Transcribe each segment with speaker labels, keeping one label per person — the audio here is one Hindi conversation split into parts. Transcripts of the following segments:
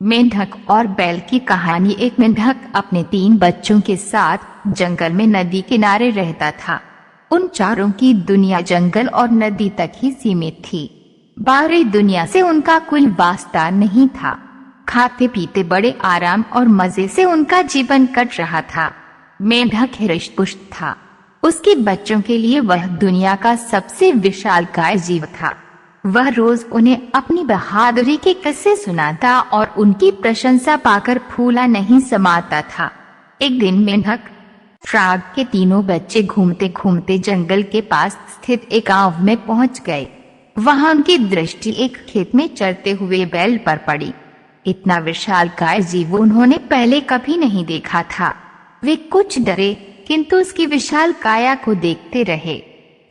Speaker 1: मेंढक और बैल की कहानी। एक मेंढक अपने 3 बच्चों के साथ जंगल में नदी किनारे रहता था। उन चारों की दुनिया जंगल और नदी तक ही सीमित थी। बाहरी दुनिया से उनका कोई वास्ता नहीं था। खाते पीते बड़े आराम और मजे से उनका जीवन कट रहा था। मेंढक हृष्टपुष्ट था। उसके बच्चों के लिए वह दुनिया का सबसे विशालकाय जीव था। वह रोज उन्हें अपनी बहादुरी के किस्से सुनाता और उनकी प्रशंसा पाकर फूला नहीं समाता था। एक दिन मेंढक फ्रॉग के तीनों बच्चे घूमते घूमते जंगल के पास स्थित एक गांव में पहुंच गए। वहां उनकी दृष्टि एक खेत में चरते हुए बैल पर पड़ी। इतना विशालकाय जीव उन्होंने पहले कभी नहीं देखा था। वे कुछ डरे, किंतु उसकी विशाल काया को देखते रहे।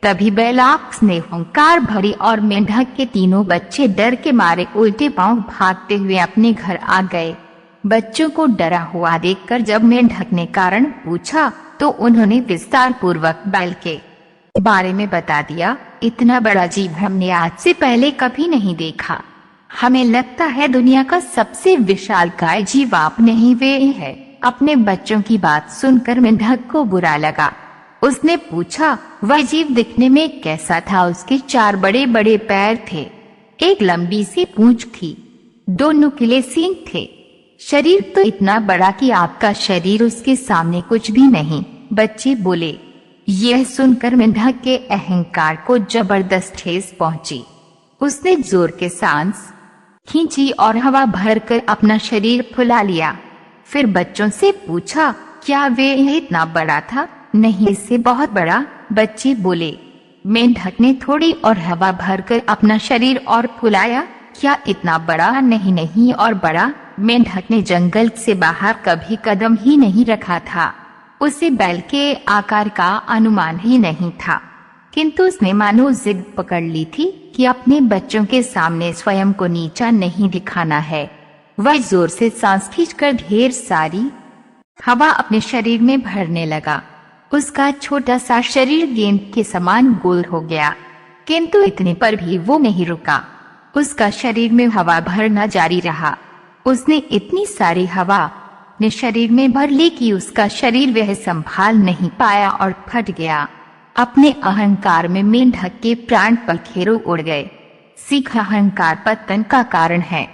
Speaker 1: तभी बैल आँख ने हुंकार भरी और मेंढक के तीनों बच्चे डर के मारे उल्टे पांव भागते हुए अपने घर आ गए। बच्चों को डरा हुआ देखकर जब मेंढक ने कारण पूछा तो उन्होंने विस्तार पूर्वक बैल के बारे में बता दिया। इतना बड़ा जीव हमने आज से पहले कभी नहीं देखा। हमें लगता है दुनिया का सबसे विशालकाय जीव आपने ही वे है। अपने बच्चों की बात सुनकर मेंढक को बुरा लगा। उसने पूछा, वह जीव दिखने में कैसा था? उसके 4 बड़े बड़े पैर थे, एक लंबी सी पूंछ थी, 2 नुकीले सींग थे। शरीर तो इतना बड़ा कि आपका शरीर उसके सामने कुछ भी नहीं। बच्चे बोले। यह सुनकर मेंढक के अहंकार को जबरदस्त ठेस पहुंची। उसने जोर के सांस खींची और हवा भरकर अपना शरीर फुला लिया। फिर बच्चों से पूछा, क्या वे इतना बड़ा था? नहीं, इससे बहुत बड़ा। बच्चे बोले। मेंढक ने थोड़ी और हवा भरकर अपना शरीर और फुलाया। क्या इतना बड़ा? नहीं नहीं और बड़ा। मेंढक ने जंगल से बाहर कभी कदम ही नहीं रखा था। उसे बैल के आकार का अनुमान ही नहीं था, किंतु उसने मानो जिद पकड़ ली थी कि अपने बच्चों के सामने स्वयं को नीचा नहीं दिखाना है। वह जोर से सांस खींचकर ढेर सारी हवा अपने शरीर में भरने लगा। उसका छोटा सा शरीर गेंद के समान गोल हो गया, किंतु इतने पर भी वो नहीं रुका। उसका शरीर में हवा भरना जारी रहा। उसने इतनी सारी हवा अपने शरीर में भर ली कि उसका शरीर वह संभाल नहीं पाया और फट गया। अपने अहंकार में मेंढक के प्राण पखेरु उड़ गए। सीख, अहंकार पतन का कारण है।